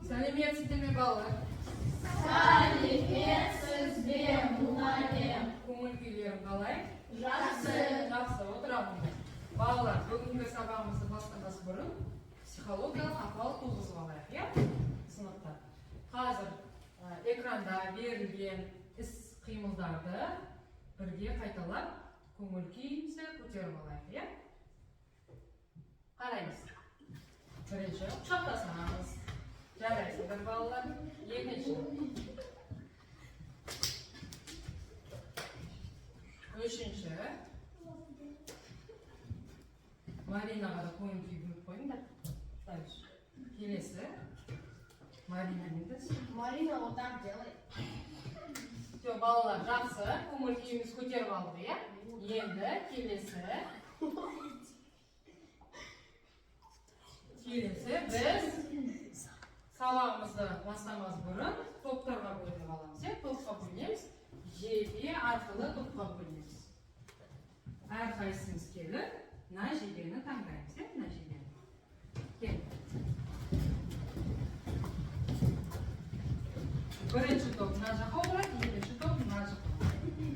Сәлеметсіздер ме балалар? Сәлеметсіз бе мұғалім? Көңіл күйлерің қалай? Жақсы. Жақсы, отырамын. Балалар, бүгінгі сабағымызды бастамас бұрын психологиялық ахуал туғызып алайық, иә? Сыныпта. Қазір экранда берілген іс-қимылдарды бірге қайталап, көңіл күйімізді көтеріп алайық, иә? Қараймыз. Бірінші, құшақтасамыз. Жарайсыздар балалар. Екінші. Үшінші. Маринаға да көңіл күй бөліп қойыңдар. Дальше. Келесі. Маринамен де. Марина вот так делает. Все, балалар, жақсы. Көңіл күйіміз көтеріп алдық, иә? Енді келесі. Біз сабағымызды бастамас бұрын топтарға бөлініп аламыз, иә? Топқа бөлінеміз. Жебе арқылы топқа бөлінеміз. Әрқайсымыз келіп, мына жебені таңдаймыз, иә? Мына жебені. Кел. Бірінші топ мына жаққа отырады, екінші топ мына жаққа отырады.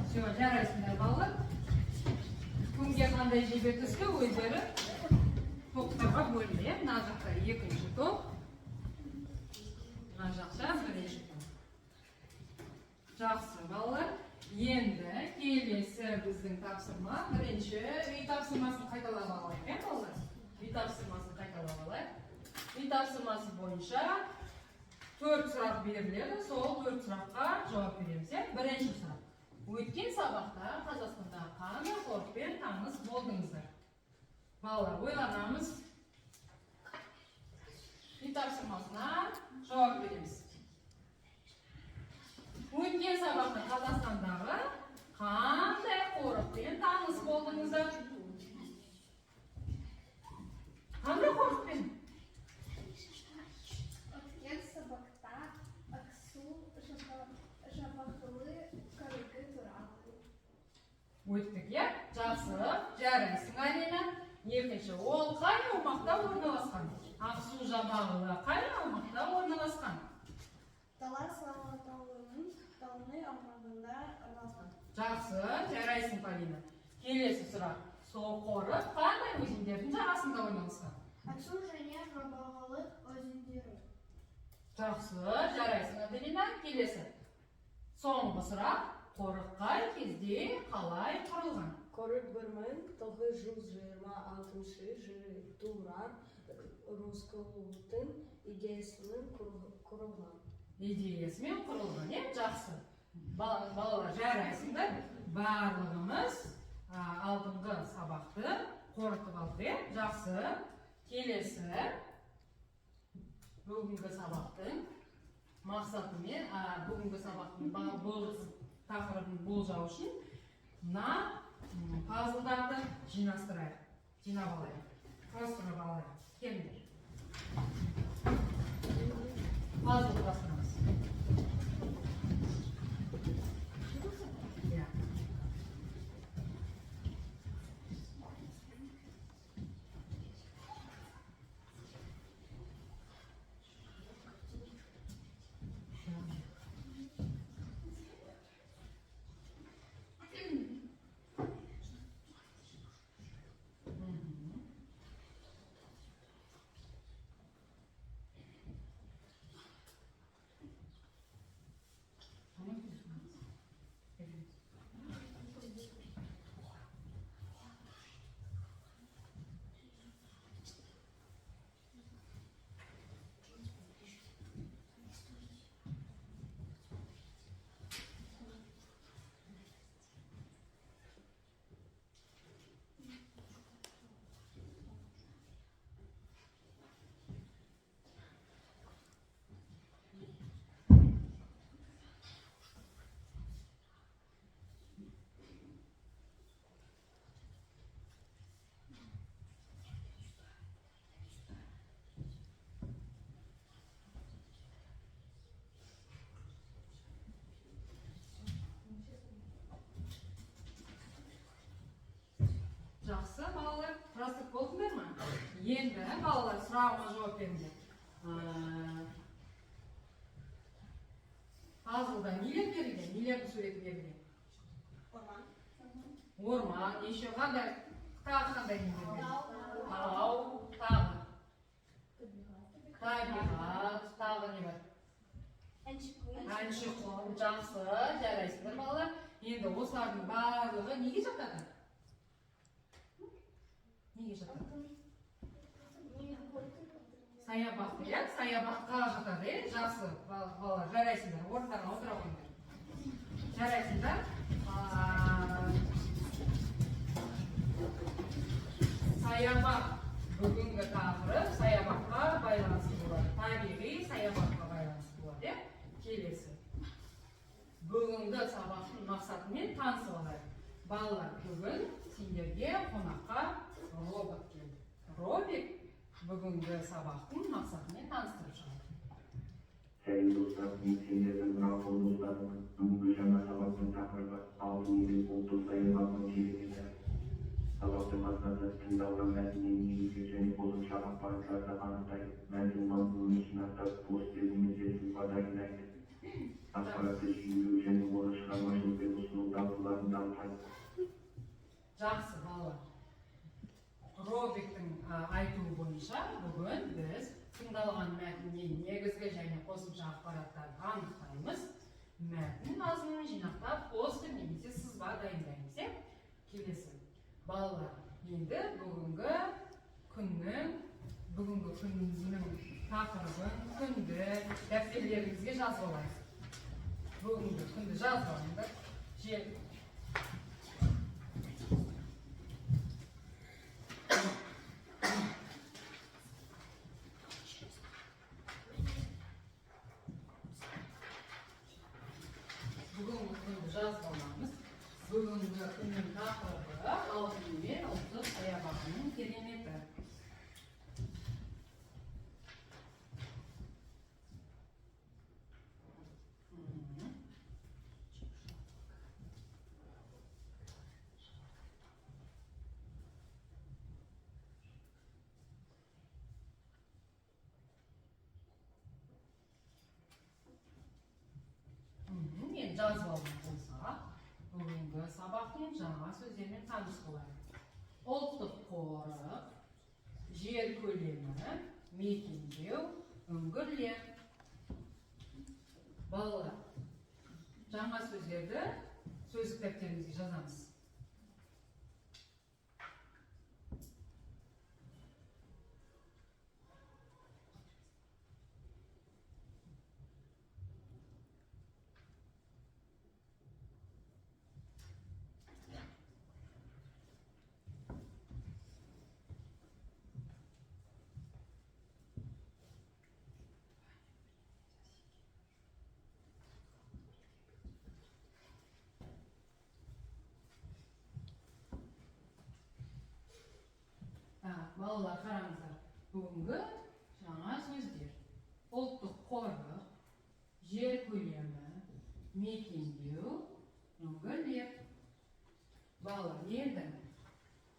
Все, жарайсыңдар балалар. Кімге қандай жебе түсті, өздері топтарға бөлінді, иә? Мына жақта екінші топ, мына жақта бірінші топ. Жақсы балалар. Енді келесі біздің тапсырма. Бірінші үй тапсырмасын қайталап алайық, иә балалар? Үй тапсырмасын қайталап алайық. Үй тапсырмасы бойынша 4 сұрақ беріледі, сол 4 сұраққа жауап береміз, иә? Бірінші сұрақ. Өткен сабақта Қазақстандағы қандай қорықпен таныс болдыңыздар? Балалар, ойланамыз. Үй тапсырмасына жауап береміз. Өткен сабақта Қазақстандағы қандай қорықпен таныс болдыңыздар? Қандай қорықпен? Өткен сабақта Ақсу жабағылы көрігі туралы. Өттік, иә? Жақсы, жарайсың, Арина. Екінші, ол қай аумақта орналасқан? Ақсу жабағылы қай аумақта орналасқан? Талас Алатауының тауны аумағында орналасқан. Жақсы, жарайсың, Полина. Келесі сұрақ. Сол қорық қандай өзендердің жағасында орналасқан? Ақсу және жабағылы өзендері. Жақсы, жарайсың, Аделина. Келесі. Соңғы сұрақ. Қорық қай кезде қалай құрылған? Қорық 1926 жылы Туран Рысқұловтың идеясымен құрылған. Идеясымен құрылған, иә? Жақсы. Балалар, жарайсыңдар. Барлығымыз алдыңғы сабақты қорытып алдық, иә? Жақсы. Келесі бүгінгі сабақтың мақсатымен, бүгінгі сабақтың тақырыбын болжау үшін мына пазлдарды жинастырайық. Жинап алайық. Құрастырып алайық. Келіңдер. Пазл құрастырамыз. Бастық болдыңдар ма? Енді балалар сұрағыма жауап беріңдер. Пазлда нелер берілген? Нелердің суреті берілген? Орман. Орман, еще қандай? Тағы қандай не берілген? Тау, тағы. Табиғат, тағы не бар? Әнші құм, жақсы, жарайсыңдар балалар. Енді осылардың барлығы неге жатады? Неге жатады? Саябақ, иә? Саябаққа жатады, жақсы балалар, жарайсыңдар, орындарына отыра қойыңдар. Жарайсыңдар. Саябақ. Бүгінгі тақырып саябаққа байланысты болады. Табиғи саябаққа байланысты болады, иә? Келесі. Бүгінгі сабақтың мақсатымен танысып алайық. Балалар, бүгін сендерге қонаққа робот келді. Робот бүгінгі сабақтың мақсатымен таныстырып шығады. Сәлем достар, мен сендердің мынау достарымын. Бүгінгі жаңа сабақтың тақырыбы алтын емес ұлттық саябағының кереметі. Сабақтың мақсаты тыңдалған мәтіннен негізгі және қосымша ақпараттарды анықтайды. Мәтін мазмұнын жинақтап, постер немесе сызба дайындайды. Ақпаратты жүйелеу және оны шығармашылықпен ұсыну дағдыларын дамытады. Жақсы балалар. Робиктің айтуы бойынша бүгін біз тыңдалған мәтіннен негізгі және қосымша ақпараттарды анықтаймыз. Мәтін мазмұнын жинақтап, постер немесе сызба дайындаймыз. Келесі. Балалар, енді бүгінгі күннің тақырыбын, күнді дәптерлеріңізге жазып алайық. Бүгінгі күнді жазып алыңдар. Бүгінгі күнді жазып аламыз. Бүгінгі күннің тақырыбы алтын мен ұлттық саябағының кереметі. Енді жазып алған болсақ, бүгінгі сабақтың жаңа сөздермен таныс болайық. Ұлттық қорық, жер көлемі, мекендеу, үңгірлер. Балалар, жаңа сөздерді сөздік дәптерімізге жазамыз. Балалар, қараңыздар, бүгінгі жаңа сөздер. Ұлттық қорық, жер көлемі, мекендеу, үңгірлер. Балалар, енді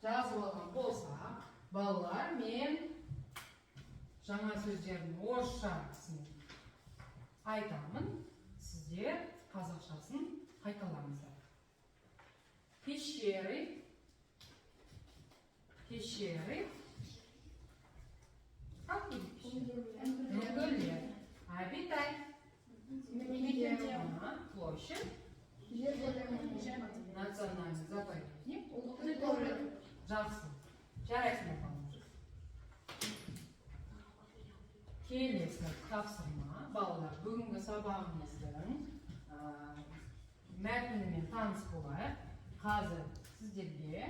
жазып алған болсақ, балалар, мен жаңа сөздердің орысшасын айтамын, сіздер қазақшасын қайталаңыздар. Пещеры, как будет пещеры? Үңгірлер. Обитай. Площадь. Национальный заповедник. Жақсы. Жарайсыңдар балалар. Келесі тапсырма. Балалар, бүгінгі сабағымыздың мәтінімен таныс болайық. Қазір сіздерге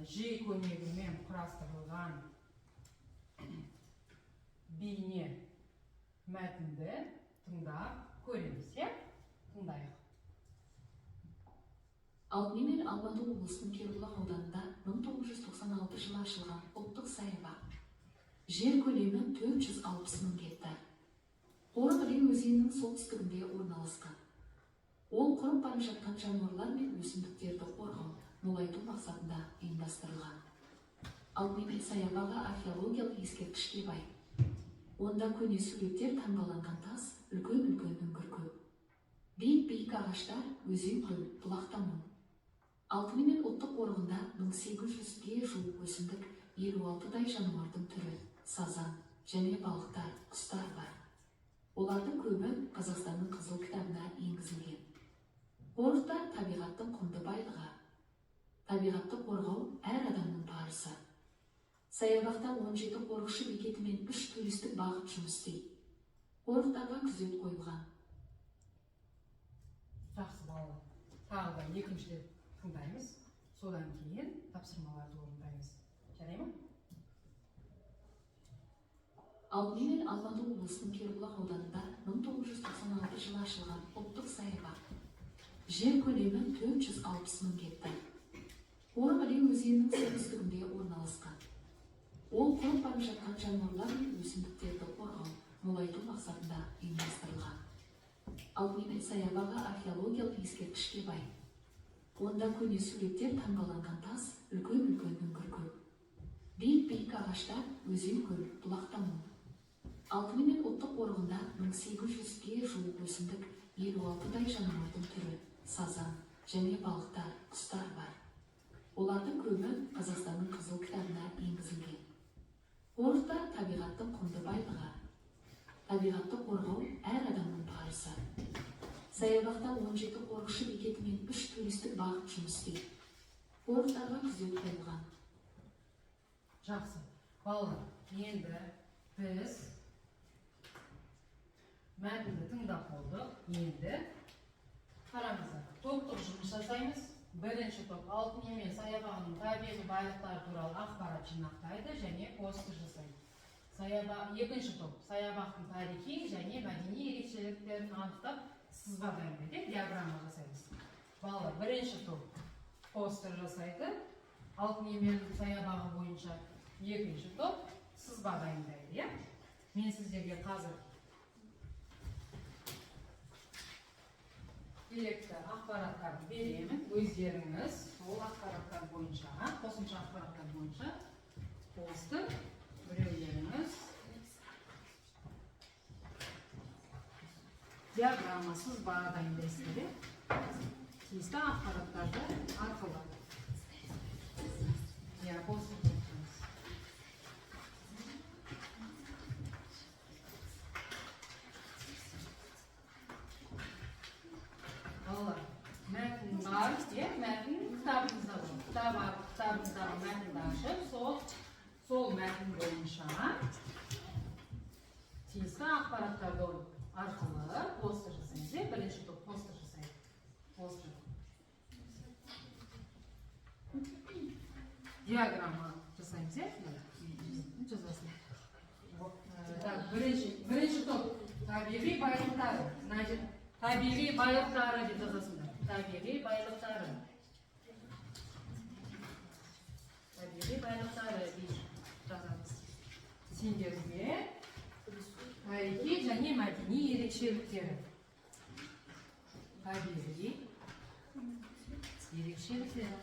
жи көмегімен құрастырылған бейне мәтінді тыңдап көреміз, тыңдайық. Алтынемел Алматы облысының Кербұлақ ауданында 1996 жылы ашылған ұлттық саябақ. Жер көлемі 460 мың гектар. Қорық Іле өзенінің солтүстігінде орналасқан. Ол құрып бара жатқан жануарлар мен өсімдіктерді қорғау, молайту мақсатында ұйымдастырылған. Алдымен саябағы археологиялық ескерткішке бай. Онда көне суреттер, таңбаланған тас, үлкен-үлкен үңгір көп. Биік-биік ағаштар, өзен көл, бұлақта мол. Алтынымен ұлттық қорығында 1800-ге жуық өсімдік, 56-дай жануардың түрі, сазан және балықтар, құстар бар. Олардың көбі Қазақстанның қызыл кітабына енгізілген. Қорықта табиғаттың құнды байлығы. Табиғатты қорғау әр адамның парызы. Саябақта 17 қорықшы бекеті мен 3 туристік бағыт жұмыс істейді. Қорықтарға күзет қойылған. Жақсы балалар. Тағы да екінші рет тыңдаймыз. Содан кейін тапсырмаларды орындаймыз. Жарай ма? Алдымен Алматы облысының Кербұлақ ауданында 1996 жылы ашылған ұлттық саябақ. Жер көлемі 460 мың гектар. Қорық Іле өзенінің солтүстігінде орналасқан. Ол құрып бара жатқан жануарлар мен өсімдіктерді қорғау, молайту мақсатында ұйымдастырылған. Алдымен саябағы археологиялық ескерткішке бай. Онда көне суреттер, таңбаланған тас, үлкен-үлкен үңгір көп. Биік-биік ағаштар, өзен көл, бұлақта мол. Алтынымен ұлттық қорығында 1800-ге жуық өсімдік, 56-дай жануардың түрі, сазан және балықтар, құстар бар. Олардың көбі Қазақстанның қызыл кітабына енгізілген. Қорықта табиғаттың құнды байлығы. Табиғатты қорғау әр адамның парызы. Саябақта 17 қорықшы бекеті мен 3 туристік бағыт жұмыс істейді. Қорықтарға күзет қойылған. Жақсы. Балалар, енді біз мәтінді тыңдап болдық. Енді қараңыздар, топтық жұмыс жасаймыз. Бірінші топ алтын емен саябағының табиғи байлықтары туралы ақпарат жинақтайды және постер жасайды. Екінші топ саябақтың тарихи және мәдени ерекшеліктерін анықтап сызба дайындайды, диаграмма жасаймыз. Балалар, бірінші топ постер жасайды, алтын емен саябағы бойынша. Екінші топ сызба дайындайды. Мен сіздерге қазір керекті ақпараттарды беремін. Өздеріңіз сол ақпараттар бойынша, қосымша ақпараттар бойынша постер, біреулеріңіз диаграмма, сызба дайындайсыздар. Тиісті ақпараттарды арқылы. Постер жасаймыз. Балалар, мәтін бар, мәтін кітабыңызда бар. Кітабыңыздағы мәтінді ашып, сол мәтін бойынша тиісті ақпараттарды арқылы постер жасаймыз. Бірінші топ постер жасайды. Постер. Диаграмма жасаймыз. Жазасын. Бірінші топ табиғи байлықтары. Табиғи байлықтары деп жазасыңдар. Табиғи байлықтары. Табиғи байлықтары деп жазамыз. Сендерге тарихи және мәдени ерекшеліктері. Табиғи ерекшеліктері.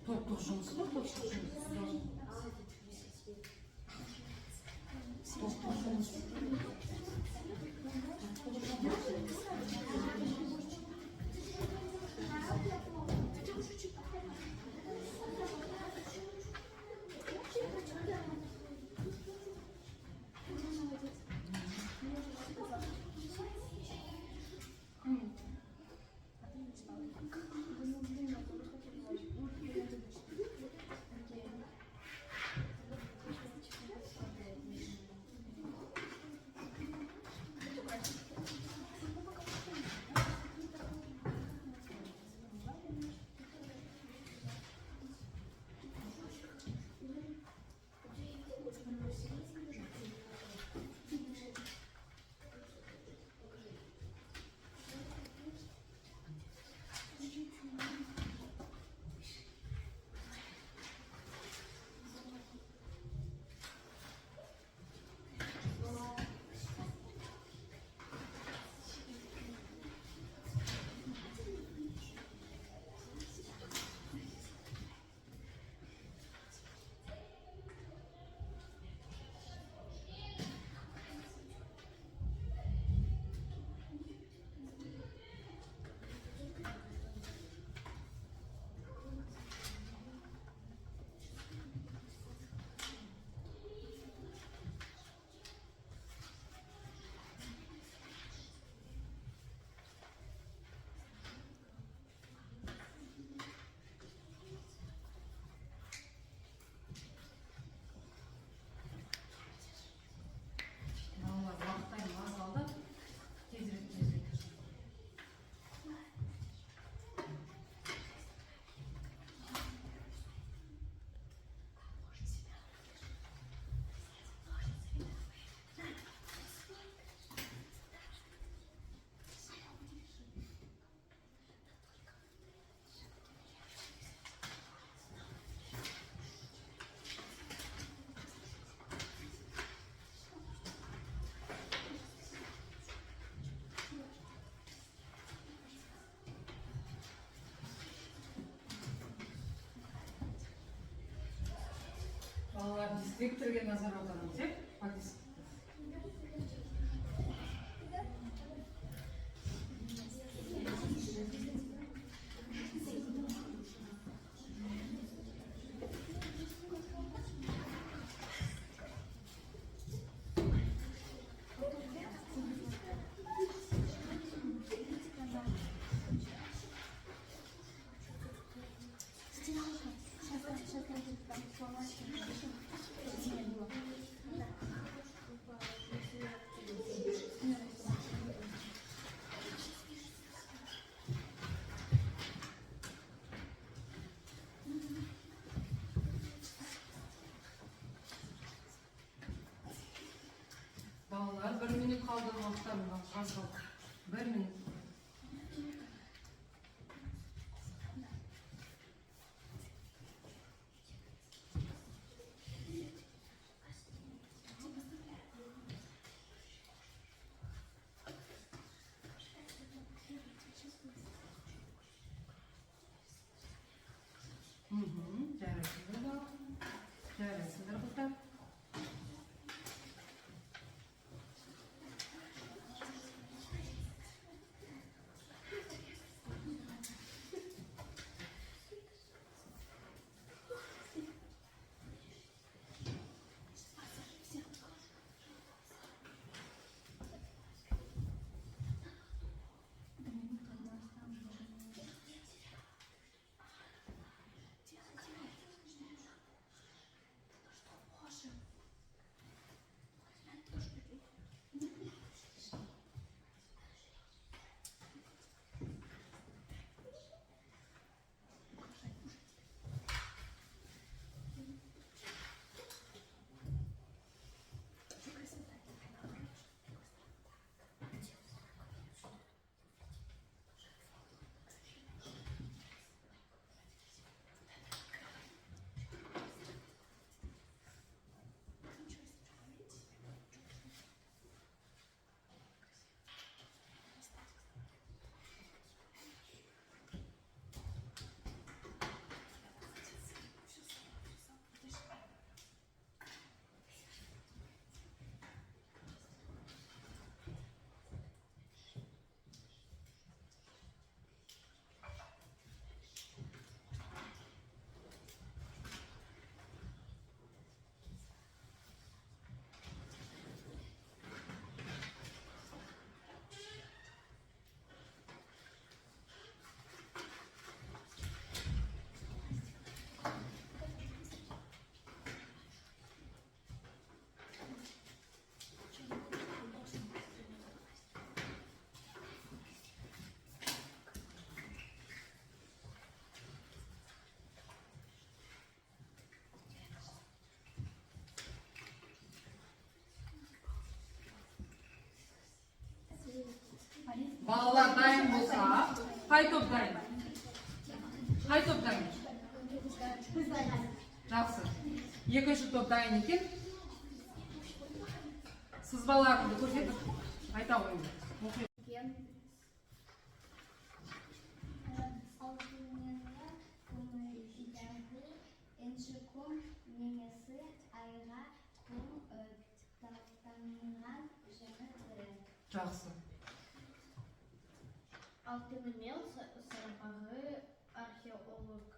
Топтық жұмыс па? Топтық жұмыс. Балалар дистрикторге назар аударамыз, иә? Поддиск. Балалар, 1 минут қалды уақыттарында аз қалды. 1 минут. Жарайсыңдар ба? Жарайсыңдар қыздар. Балалар дайын болса, қай топ дайын? Қай топ дайын? Жақсы. Екінші топ дайын екен. Сызбаларыңды көрсетіп, айта қойыңдар. Алтынныңа көмілдегі еншіком немесі айға ком тақтанған жеңі бірі. Жақсы. Алтынмел сарапағы археолог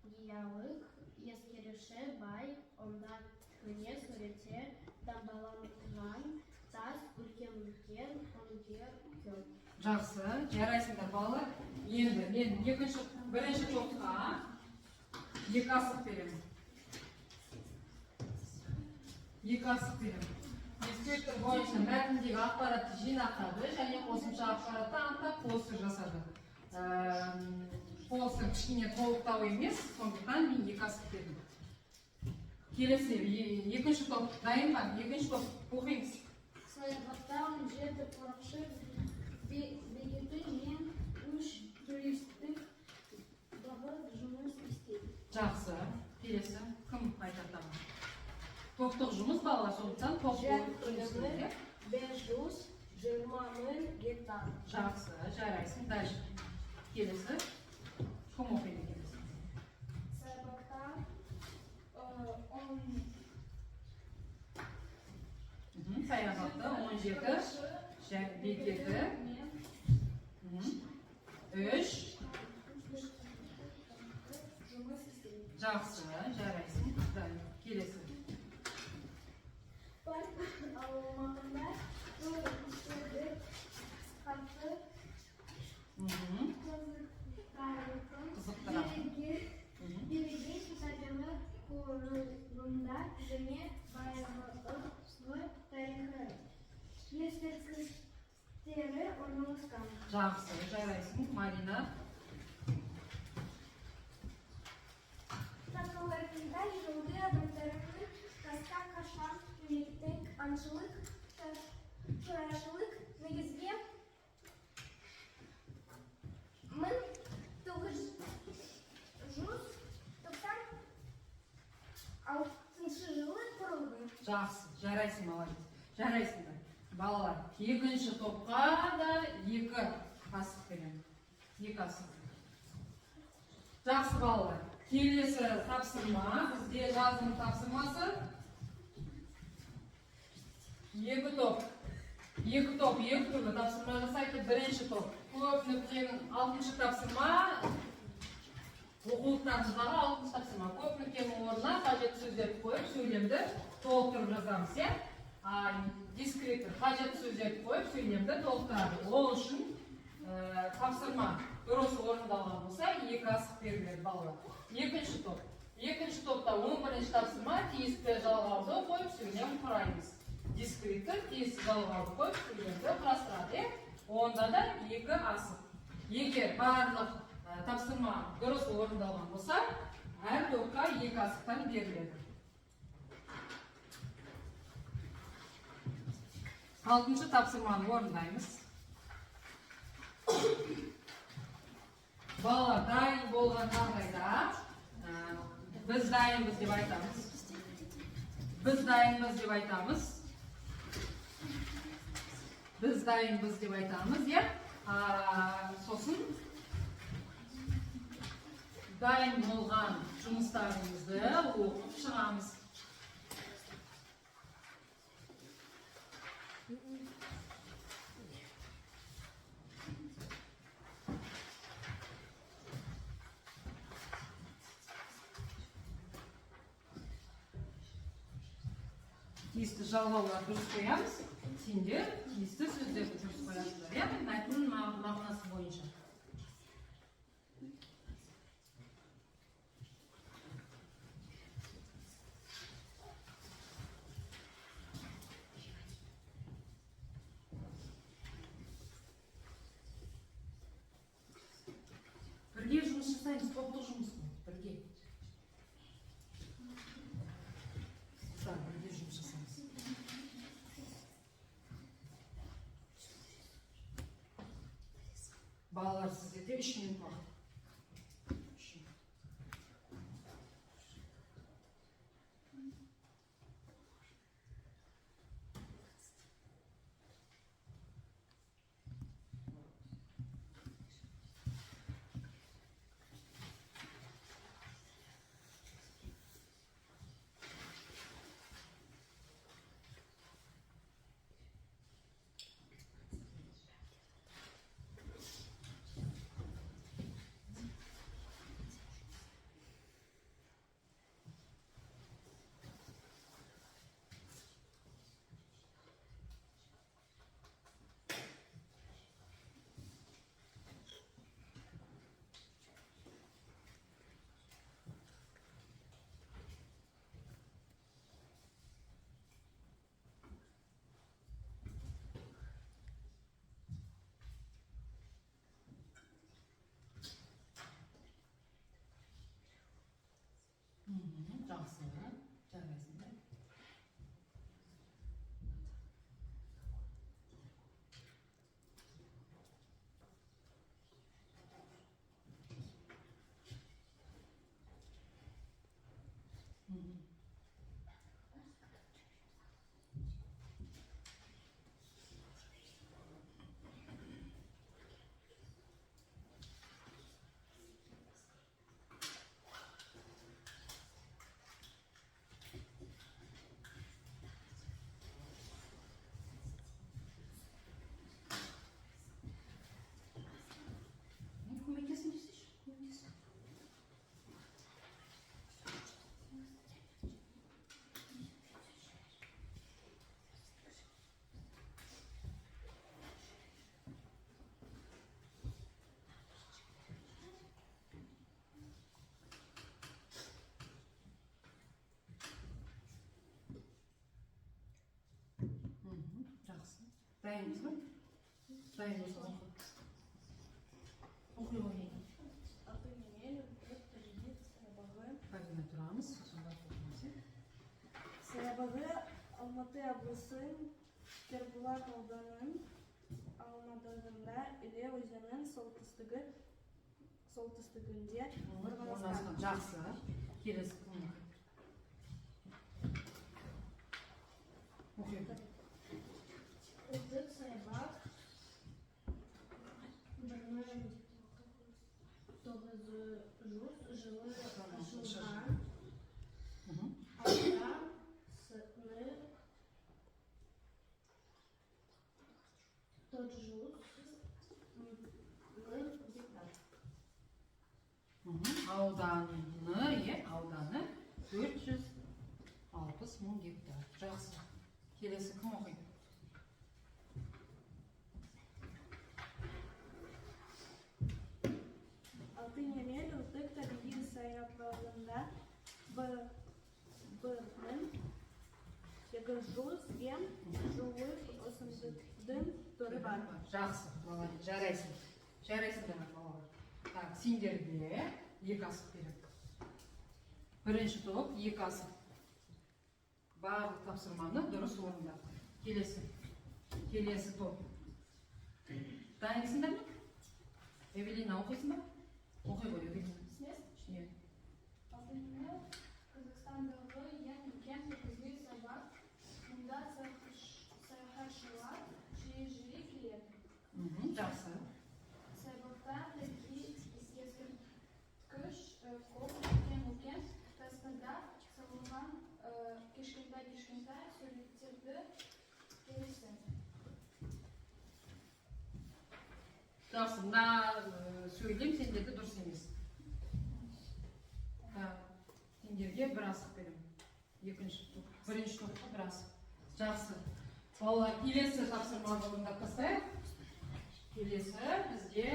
геолог ескеріші бай, онда көне сурете дамбаланған тас үлкен оңгер көп. Жақсы, жарайсыңдар балалар. Енді мен бірінші топқа 2 асық беремін. 2 асық беремін. Инспектор бойынша мәтіндегі ақпаратты жинақтады және қосымша ақпаратты анықтап постер жасады. Постер кішкене толықтау емес, сондықтан мен 2 асық бердім. Келесі, екінші топ дайын ба? Екінші топ оқимыз. Саяхаттан жерді қорықшып бекеті мен 3 туристік бағыт жұмыс істейді. Жақсы, келесі, кім айтады? Топтық жұмыс балалар, сондықтан топтық жұмыс. 520 гектар. Жақсы, жарайсың. Дальше. Келесі, кім оқиды келесі? Саяхатта бекеті. Бекеті. Үш. Жақсы, жарайсың. Келесі. Парк аумағында үстелдік қатты қызықтыратын береге табиғи қорығында және байырғы тарихы ескерткіштері орналасқан. Жақсы, жарайсың. Марина. Такыларында жылғы адамдарының қасқа қашан мектеп аңшылық шаруашылық негізге 1996 жылы құрылды. Жақсы, жарайсың, молодец. Жарайсың. Балалар, екінші топқа да 2 қасық беремін. 2 қасық. Жақсы, балалар. Келесі тапсырма, бізде жазым тапсырмасы. 2 топ. 2 топ, 2 түрлі тапсырма жасайды. Бірінші топ. Көп нүктенің 6-шы тапсырма. Оқулықтарымыздағы 6-шы тапсырма. Көп нүктенің орнына қажетті сөздерді қойып, сөйлемді толықтырып жазамыз, иә? Дискриптор қажетті сөздерді қойып, сөйлемді толықтырады. Ол үшін тапсырма дұрыс орындалған болса, 2 асық беріледі балалар. Екінші топ. Екінші топта 11-ші тапсырма тиісті жалғауды қойып, сөйлем құраймыз. Дискриптор тиісті жалғауды қойып, сөйлемді құрастырады. Онда да 2 асық. Егер барлық тапсырма дұрыс орындалған болса, әр топқа 2 асықтан беріледі. 6-шы тапсырманы орындаймыз. Балалар дайын болған жағдайда біз дайынбыз деп айтамыз. Біз дайынбыз деп айтамыз. Біз дайынбыз деп айтамыз, иә? Сосын дайын болған жұмыстарымызды оқып шығамыз. Тиісті жалғаулар дұрыс қоямыз. Сендер тиісті сөздерді дұрыс қоясыздар, иә? Мәтіннің мағынасы бойынша. Бірге жұмыс жасаймыз, топтық жұмыс. Бірге. Бірге жұмыс жасаймыз. Балалар, сіздерде 3 минут уақыт. Дайынбыз ба? Дайын болса оқи қойайын. Аты Емель өтіп президент саябағы. Кабина тұрамыз, сонда оқимыз, иә? Саябағы Алматы облысының Кербұлақ ауданының аумағында Іле өзенінің солтүстігінде орналасқан. Жақсы. Келесі кім? Оқи. Үздік саябақ 1900 жылы ашылған. Алда сыны 400 гектар. Ауданы, ауданы 460 мың гектар. Жақсы. Келесі кім оқиды? Аты Емель ұлттық табиғи саябағында бір-800 жылы өсімдіктің түрі бар. Жақсы, молодец, жарайсың. Жарайсыңдар, балалар. Так, сендерге екі асық береді. Бірінші топ, екі асық. Барлық тапсырманы дұрыс орында. Келесі топ. Дайынсыңдар ма? Эвелина, оқисың ба? Оқи ғой, Эвелина. Иә. Аты Емель Қазақстандағы ең үлкен табиғи саябақ. Мұнда саяхатшылар жиі келеді. Жақсы. Саябақта тарихи ескерткіш көп үлкен тастарда салынған кішкентай суреттерді көресің. Жақсы, мына сөйлем сендерге дұрыс емес. Сендерге бір асық беремін. Бірінші топқа бір асық. Жақсы. Балалар, келесі тапсырманы орындап бастайық. Келесі бізде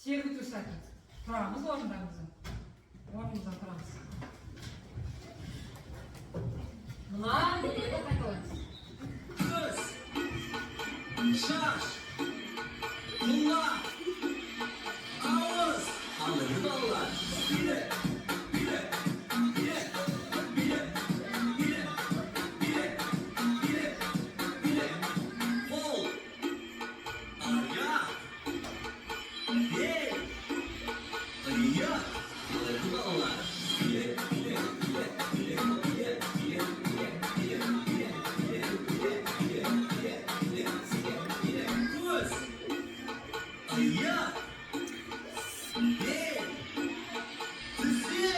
сергіту сәті. Тұрамыз орындарымыздан. Орнымыздан тұрамыз. Мына елді қайталаймыз. Kız, şaş, bunla, ağız, anladın Allah. Bile, bile, bile, bile, bile, bile, bile, bile, ol, arya, hey, arya, anladın Allah. Bile, bile, bile, bile, bile, bile, bile, Kız, ayya, hey, kızı,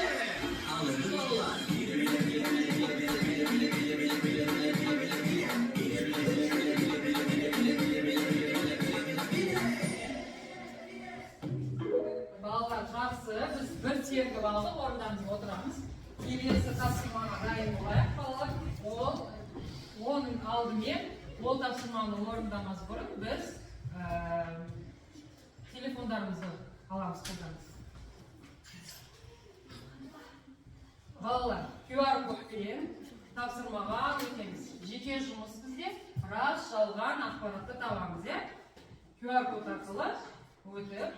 anladın Allah. Bile, bile, bile, bile, bile, bile, bile, bile, bile, bile, bile, bile, Балалар, жақсы, біз бір тергіп алып орындарымызға отырамыз. Келесі тапсырмаға дайын болайық, балалар. Оның алдымен ол тапсырманы орындамас бұрын біз телефондарымызды аламыз, қолданымыз. Балалар, QR кодпен тапсырмаға өтеміз. Жеке жұмыс бізде рас жалған ақпаратты табамыз, иә? QR код арқылы өтіп,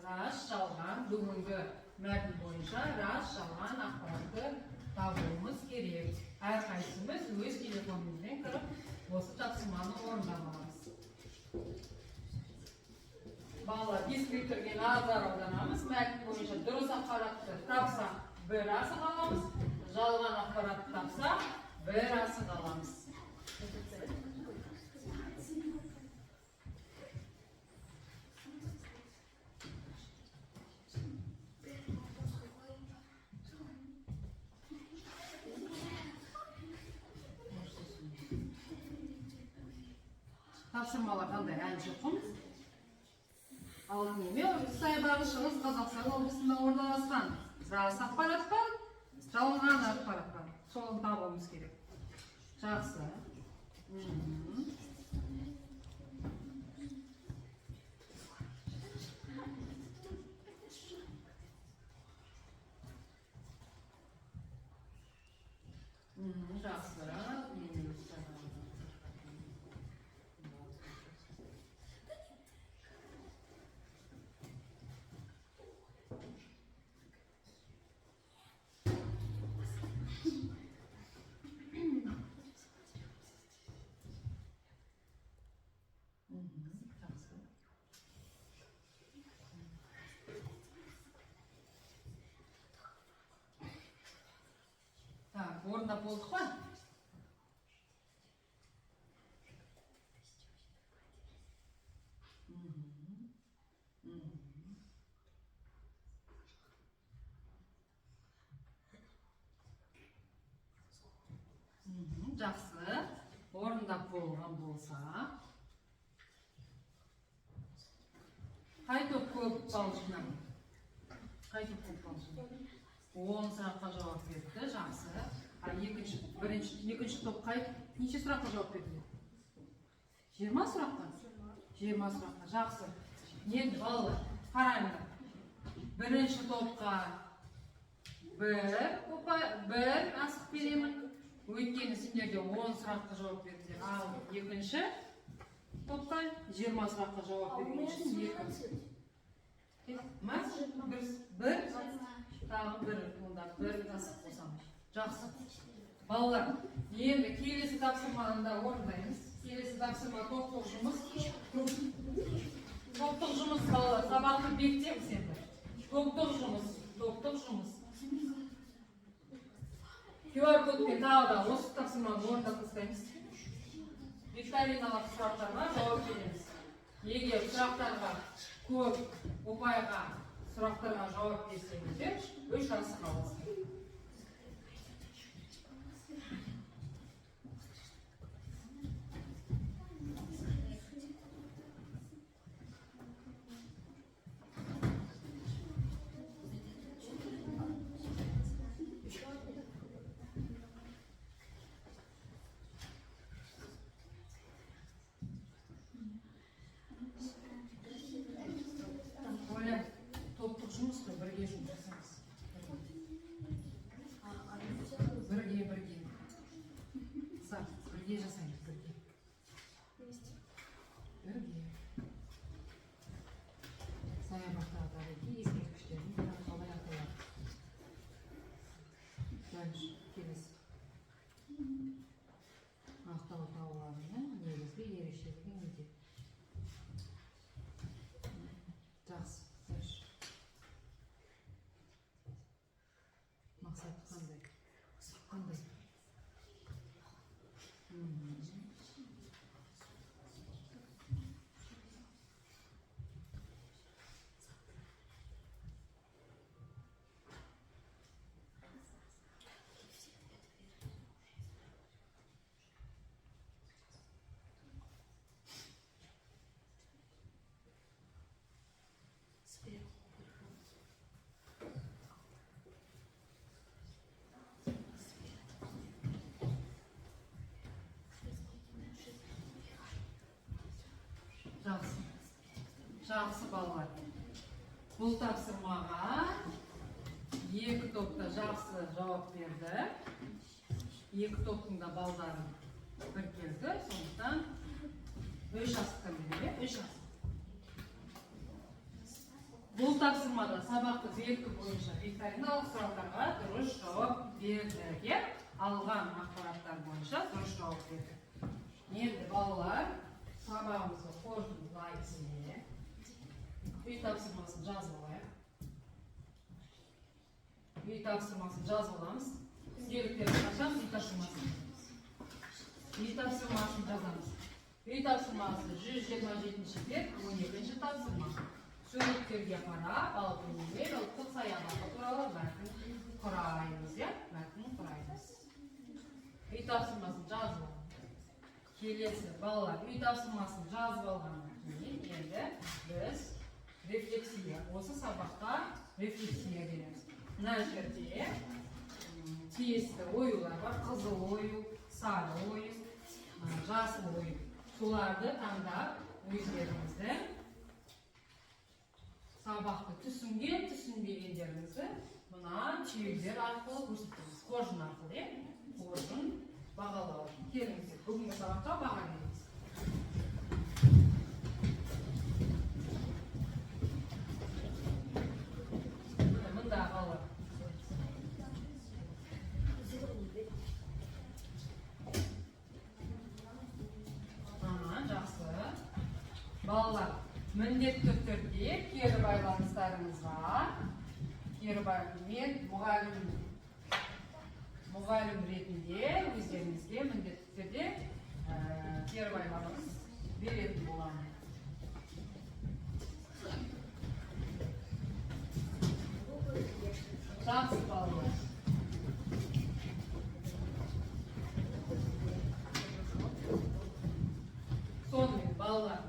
рас жалған бүгінгі мәтін бойынша рас жалған ақпаратты табуымыз керек. Әрқайсымыз өз телефонымызбен кіріп, осы тапсырманы орындамамыз. Балалар, дискрипторге назар аударамыз. Мәтін бойынша дұрыс ақпаратты тапсақ, бір асық аламыз. Жалған ақпаратты тапсақ, бір асық аламыз. Тапсырмалар қандай әлі жоқ қой? Алтын еме саябағы Шығыс Қазақстан облысында орналасқан. Рас ақпарат бар, жалған ақпарат бар. Соны табуымыз керек. Жақсы. Жақсы. орындап болдық па? Жақсы. Орындап болған болса. Қай топ көп балл жинады? Қай топ көп балл жинады? 10 сұраққа жауап берді. Жақсы. Екінші топ қай? Неше сұраққа жауап берді? 20 сұраққа? 20 сұраққа. Жақсы. Енді балалар, қараңдар. Бірінші топқа бір асық беремін. Өйткені сендерде 10 сұраққа жауап бердіңдер. Ал екінші топқа 20 сұраққа жауап берген үшін 2. Бір, тағы бір, онда бір асық қосамыз. Жақсы. Балалар, енді келесі тапсырманы орындаймыз. Келесі тапсырма топтық жұмыс. Топтық жұмыс, балалар, сабақты бекітеміз енді. Топтық жұмыс. QR кодпен тағы да осы тапсырманы орындап тастаймыз. Викториналық сұрақтарға жауап береміз. Егер сұрақтарға көп ұпайға сұрақтарға жауап берсеңіздер, 3 асық аласыз. Бірге жасаймыз, бірге. Саябақтағы ескерткіштердің қалай аталады. Дальше, келесі. Ақтау тауларының негізгі ерекшелігі неде? Жақсы, дальше. Мақсаты қандай? Қандай? Жақсы балалар. Бұл тапсырмаға 2 топта жақсы жауап берді. 2 топтың да балдарын бір келді. Сондықтан 3 асықтан береді. 3 асық. Бұл тапсырмада сабақты белгі бойынша викториналық сұрақтарға дұрыс жауап берді. Алған ақпараттар бойынша дұрыс жауап берді. Енді балалар сабағымызды қорытындылаймыз. Үй тапсырмасын жазып алайық. Үй тапсырмасын жазып аламыз. Ескеріктерді қашамыз, үй тапсырмасын. Үй тапсырмасын жазамыз. Үй тапсырмасы 127-ші бет, 12-ші тапсырма. Суреттерге қарап, алтынмен ұлттық саябағы туралы мәтін құраймыз, мәтін құраймыз. Үй тапсырмасын жазып аламыз. Келесі балалар, үй тапсырмасын жазып алғаннан кейін енді біз рефлексия. Осы сабақта рефлексия береміз. Мына жерде тиісті оюлар бар. Қызыл ою, сары ою, жасыл ою. Соларды таңдап өздеріңізді сабақты түсінген, түсінбегендеріңізді мына түйелер арқылы көрсетеміз. Қоржын арқылы, қоржын бағалау. Келіңіздер, бүгінгі сабаққа баға береміз. Балалар, міндетті түрде кері байланыстарыңызға, кері байланыстарыңызға мұғалім ретінде өздеріңізге міндетті түрде первайларыңыз беретін боламын. Жақсы балалар. Сонымен балалар,